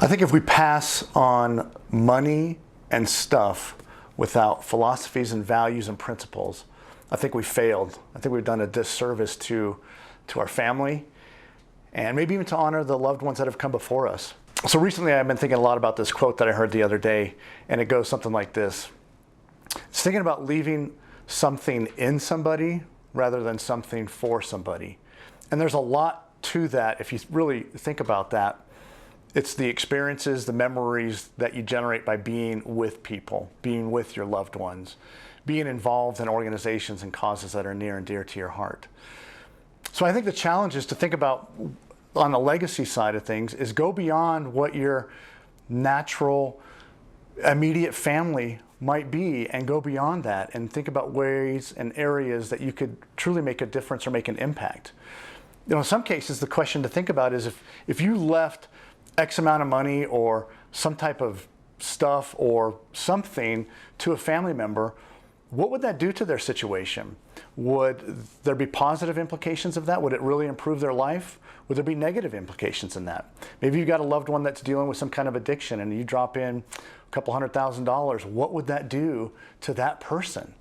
I think if we pass on money and stuff without philosophies and values and principles, I think we failed. I think we've done a disservice to our family and maybe even to honor the loved ones that have come before us. So recently I've been thinking a lot about this quote that I heard the other day, and it goes something like this. It's thinking about leaving something in somebody rather than something for somebody. And there's a lot to that if you really think about that. It's the experiences, the memories that you generate by being with people, being with your loved ones, being involved in organizations and causes that are near and dear to your heart. So I think the challenge is to think about, on the legacy side of things, is go beyond what your natural, immediate family might be and go beyond that and think about ways and areas that you could truly make a difference or make an impact. You know, in some cases, the question to think about is if you left X amount of money or some type of stuff or something to a family member, what would that do to their situation? Would there be positive implications of that? Would it really improve their life? Would there be negative implications in that? Maybe you've got a loved one that's dealing with some kind of addiction and you drop in a couple $100,000. What would that do to that person?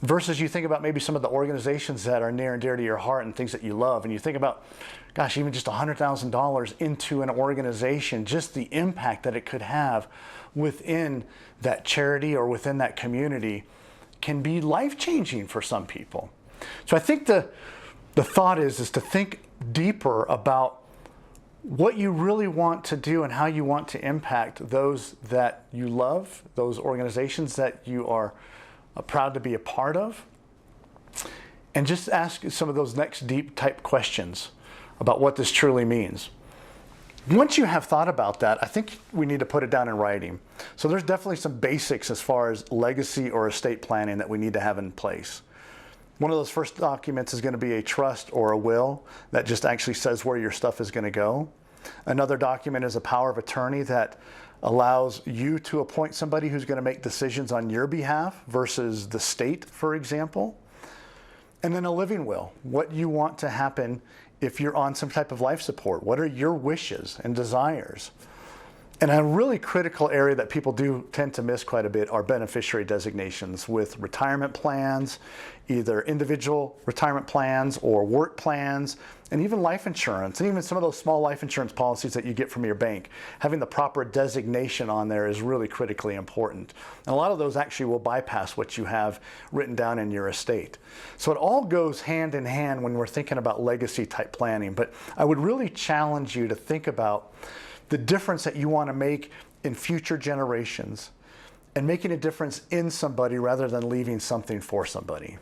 Versus you think about maybe some of the organizations that are near and dear to your heart and things that you love, and you think about, gosh, even just $100,000 into an organization, just the impact that it could have within that charity or within that community can be life-changing for some people. So I think the thought is to think deeper about what you really want to do and how you want to impact those that you love, those organizations that you are proud to be a part of, and just ask some of those next deep type questions about what this truly means. Once you have thought about that, I think we need to put it down in writing. So there's definitely some basics as far as legacy or estate planning that we need to have in place. One of those first documents is going to be a trust or a will that just actually says where your stuff is going to go. Another document is a power of attorney that allows you to appoint somebody who's going to make decisions on your behalf versus the state, for example. And then a living will, what you want to happen if you're on some type of life support. What are your wishes and desires? And a really critical area that people do tend to miss quite a bit are beneficiary designations with retirement plans, either individual retirement plans or work plans, and even life insurance, and even some of those small life insurance policies that you get from your bank. Having the proper designation on there is really critically important. And a lot of those actually will bypass what you have written down in your estate. So it all goes hand in hand when we're thinking about legacy type planning. But I would really challenge you to think about the difference that you want to make in future generations and making a difference in somebody rather than leaving something for somebody.